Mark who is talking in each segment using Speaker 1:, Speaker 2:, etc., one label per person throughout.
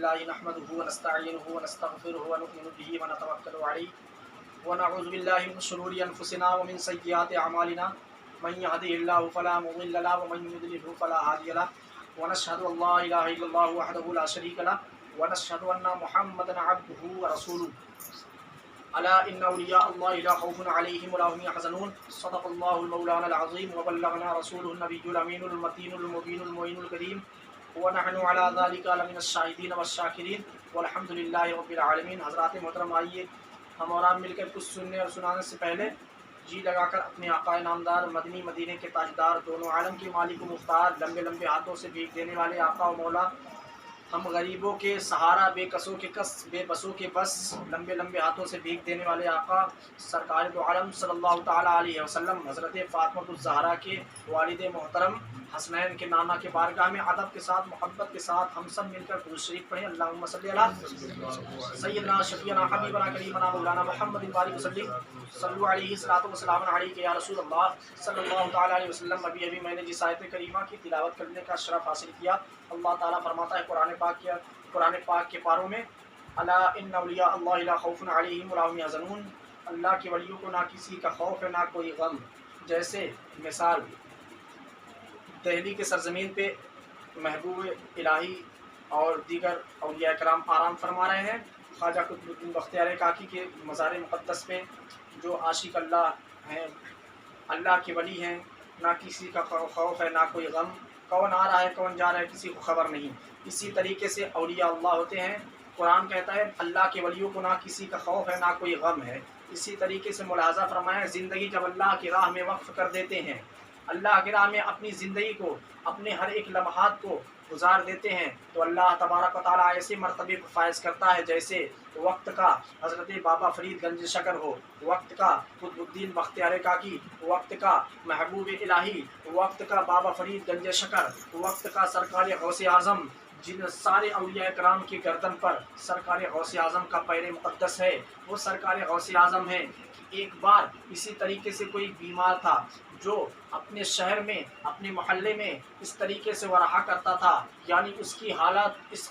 Speaker 1: لله نحمده ونستعينه ونستغفره ونؤمن به ونتوكل عليه ونعوذ بالله من شرور أنفسنا ومن سيئات أعمالنا من يهده الله فلا مضل له ومن يضلل فلا هادي له ونشهد أن لا إله إلا الله وحده لا شريك له ونشهد أن محمدا عبده ورسوله ألا إن أولياء الله لا خوف عليهم ولا هم يحزنون صدق الله المولانا العظيم وبلغنا رسوله النبي الأمين المتين المبين المعين الكريم ونحن على ذلك لمن الشاهدين والشاكرين والحمد لله رب العالمين۔ حضرات محترم، آئیے ہم اور آپ مل کر کچھ سننے اور سنانے سے پہلے جی لگا کر اپنے آقا نامدار مدنی مدینے کے تاجدار دونوں عالم کے مالک و مختار لمبے لمبے ہاتھوں سے بھیک دینے والے آقا و مولا، ہم غریبوں کے سہارا، بے کسوں کے کس، بے بسوں کے بس، لمبے لمبے ہاتھوں سے بھیک دینے والے آقا سرکار دو عالم صلی اللہ تعالیٰ علیہ وسلم حضرت فاطمہ الزہرا کے والد محترم حسنین کے نانا کے بارگاہ میں ادب کے ساتھ محبت کے ساتھ ہم سب مل کر درود شریف پڑھیں۔ اللہم صلی علی سیدنا شفیعنا حبیبنا کریمنا مولانا محمد بارک وسلم صلو علیہ الصلاۃ والسلام علیک یا رسول اللہ صلی اللہ تعالیٰ علیہ وسلم۔ ابھی میں نے جس آیت کریمہ کی تلاوت کرنے کا شرف حاصل کیا، اللہ تعالیٰ فرماتا ہے قرآن پاک کے پاروں میں، الا ان اولیاء اللہ لا خوف علیہم ولا هم يحزنون، اللہ کے ولیوں کو نہ کسی کا خوف ہے نہ کوئی غم۔ جیسے مثال دہلی کے سرزمین پہ محبوب الہی اور دیگر اولیاء کرام آرام فرما رہے ہیں، خواجہ قطب الدین بختیار کاکی کے مزار مقدس پہ جو عاشق اللہ ہیں، اللہ کے ولی ہیں، نہ کسی کا خوف ہے نہ کوئی غم، کون آ رہا ہے کون جا رہا ہے کسی کو خبر نہیں۔ اسی طریقے سے اولیاء اللہ ہوتے ہیں، قرآن کہتا ہے اللہ کے ولیوں کو نہ کسی کا خوف ہے نہ کوئی غم ہے۔ اسی طریقے سے ملاحظہ فرمایا، زندگی جب اللہ کی راہ میں وقف کر دیتے ہیں، اللہ کی راہ میں اپنی زندگی کو، اپنے ہر ایک لمحات کو گزار دیتے ہیں، تو اللہ تبارک و تعالیٰ ایسے مرتبے کو فائز کرتا ہے جیسے وقت کا حضرت بابا فرید گنج شکر ہو، وقت کا قطب الدین بختیار کاکی، وقت کا محبوب الہی، وقت کا بابا فرید گنج شکر، وقت کا سرکار غوث اعظم، جن سارے اولیاء کرام کی گردن پر سرکار غوث اعظم کا پیر مقدس ہے، وہ سرکار غوث اعظم ہے۔ ایک بار اسی طریقے سے کوئی بیمار تھا جو اپنے شہر میں، اپنے محلے میں اس طریقے سے وہ رہا کرتا تھا، یعنی اس کی حالت اس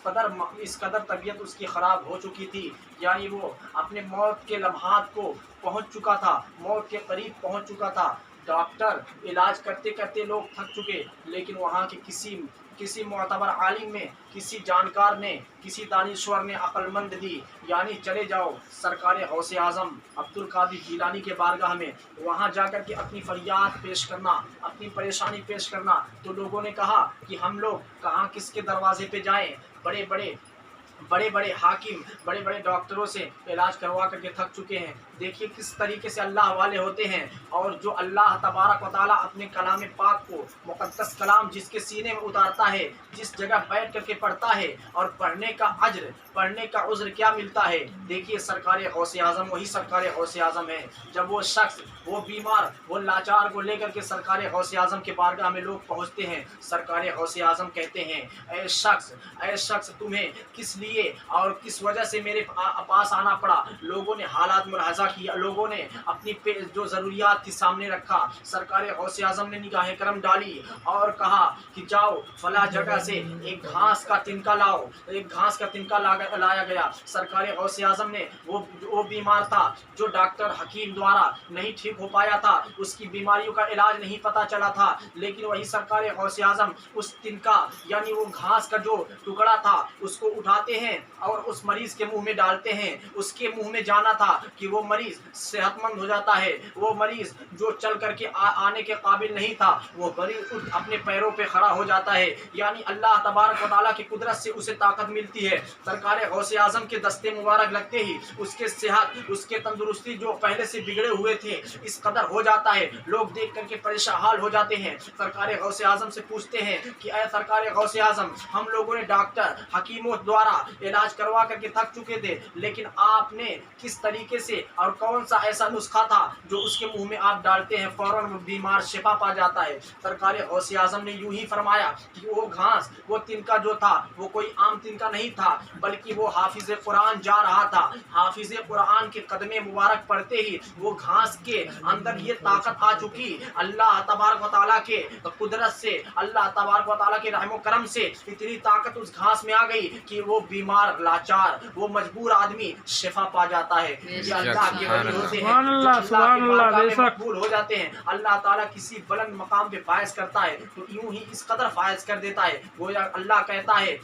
Speaker 1: قدر طبیعت اس کی خراب ہو چکی تھی، یعنی وہ اپنے موت کے لمحات کو پہنچ چکا تھا، موت کے قریب پہنچ چکا تھا۔ ڈاکٹر علاج کرتے کرتے لوگ تھک چکے، لیکن وہاں کے کسی معتبر عالم میں، کسی جانکار نے، کسی دانشور نے عقل مند دی، یعنی چلے جاؤ سرکار غوث اعظم عبد القادر جیلانی کے بارگاہ میں، وہاں جا کر کے اپنی فریاد پیش کرنا، اپنی پریشانی پیش کرنا۔ تو لوگوں نے کہا کہ ہم لوگ کہاں کس کے دروازے پہ جائیں، بڑے بڑے حاکم، بڑے بڑے ڈاکٹروں سے علاج کروا کر کے تھک چکے ہیں۔ دیکھیے کس طریقے سے اللہ والے ہوتے ہیں، اور جو اللہ تبارک و تعالیٰ اپنے کلام پاک کو، مقدس کلام جس کے سینے میں اتارتا ہے، جس جگہ بیٹھ کر کے پڑھتا ہے، اور پڑھنے کا اجر، پڑھنے کا عذر کیا ملتا ہے۔ دیکھیے سرکار غوث اعظم وہی سرکار غوث اعظم ہے۔ جب وہ شخص، وہ بیمار، وہ لاچار کو لے کر کے سرکار غوث اعظم کے بارگاہ میں لوگ پہنچتے ہیں، سرکار غوث اعظم کہتے ہیں، اے شخص تمہیں کس لیے اور کس وجہ سے میرے پاس آنا پڑا۔ لوگوں نے حالات ملاحظہ کیا، لوگوں نے اپنی جو ضروریات تھی سامنے رکھا۔ سرکار غوث اعظم نے نگاہ کرم ڈالی اور کہا کہ جاؤ فلاں جگہ سے ایک گھاس کا تنکا لاؤ۔ ایک گھاس کا تنکا لایا گیا۔ سرکار غوث اعظم نے، وہ بیمار تھا جو ڈاکٹر حکیم دوارا نہیں ٹھیک ہو پایا تھا، اس کی بیماریوں کا علاج نہیں پتا چلا تھا، لیکن وہی سرکار غوث اعظم اس تنکا، یعنی وہ گھاس کا جو ٹکڑا تھا، اس کو اٹھاتے ہیں اور اس مریض کے منہ میں ڈالتے ہیں۔ اس کے منہ میں جانا تھا کہ وہ مریض صحت مند ہو جاتا ہے، وہ مریض جو چل کر کے آنے کے قابل نہیں تھا، وہ مریض اپنے پیروں پہ کھڑا ہو جاتا ہے، یعنی اللہ تبارک و تعالیٰ کی قدرت سے اسے طاقت ملتی ہے۔ سرکار غوث اعظم کے دستے مبارک لگتے ہی اس کے صحت، اس کے تندرستی جو پہلے سے بگڑے ہوئے تھے اس قدر ہو جاتا ہے، لوگ دیکھ کر کے پریشان حال ہو جاتے ہیں۔ سرکار غوث اعظم سے پوچھتے ہیں کہ اے سرکار غوث اعظم، ہم لوگوں نے ڈاکٹر حکیموں دوارا علاج کروا کر کے تھک چکے تھے، لیکن آپ نے کس طریقے سے اور کون سا ایسا نسخہ تھا جو اس کے منہ میں آپ ڈالتے ہیں فوراً بیمار شفا پا جاتا ہے۔ سرکار غوث اعظم نے یوں ہی فرمایا کہ وہ گھاس، وہ تنکا جو تھا وہ کوئی عام تنکا نہیں تھا، بلکہ وہ حافظ قرآن جا رہا تھا۔ حافظ قرآن کے قدمے مبارک پڑھتے ہی وہ گھاس کے اندر یہ طاقت آ چکی، اللہ تبارک و تعالیٰ کے قدرت سے، اللہ تبارک و تعالیٰ کے رحم و کرم سے اتنی طاقت اس گھاس میں آ گئی کہ وہ بیمار لاچار وہ مجبور آدمی شفا پا جاتا ہے. یہ اللہ کے ولی ہوتے ہیں
Speaker 2: سبحان
Speaker 1: جو
Speaker 2: اللہ،
Speaker 1: اللہ
Speaker 2: سبحان
Speaker 1: کے
Speaker 2: اللہ،
Speaker 1: بارگاہ
Speaker 2: بے
Speaker 1: میں
Speaker 2: شک.
Speaker 1: مقبول ہو جاتے ہیں. اللہ تعالیٰ کسی بلند مقام پہ فائز کرتا ہے تو یوں ہی اس قدر فائز کر دیتا ہے. گویا اللہ کہتا ہے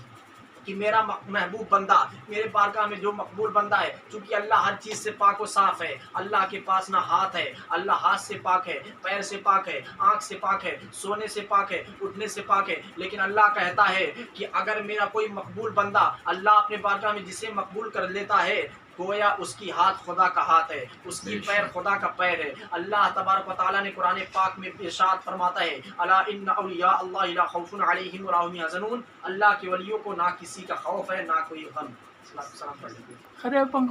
Speaker 1: کہ میرا محبوب بندہ میرے بارگاہ میں جو مقبول بندہ ہے، چونکہ اللہ ہر چیز سے پاک و صاف ہے. اللہ کے پاس نہ ہاتھ ہے، اللہ ہاتھ سے پاک ہے، پیر سے پاک ہے، آنکھ سے پاک ہے، سونے سے پاک ہے، اٹھنے سے پاک ہے. لیکن اللہ کہتا ہے کہ اگر میرا کوئی مقبول بندہ اللہ اپنے بارگاہ میں جسے مقبول کر لیتا ہے، گویا اس کی ہاتھ خدا کا ہاتھ ہے، اس کی پیر خدا کا پیر ہے. اللہ تبارک و تعالیٰ نے قرآن پاک میں ارشاد فرماتا ہے الا ان اولیاء اللہ لا خوف علیہم ولا هم يحزنون. اللہ کے ولیوں کو نہ کسی کا خوف ہے نہ کوئی غم. سلام پڑھ لیجیے.
Speaker 2: ارے پنکھ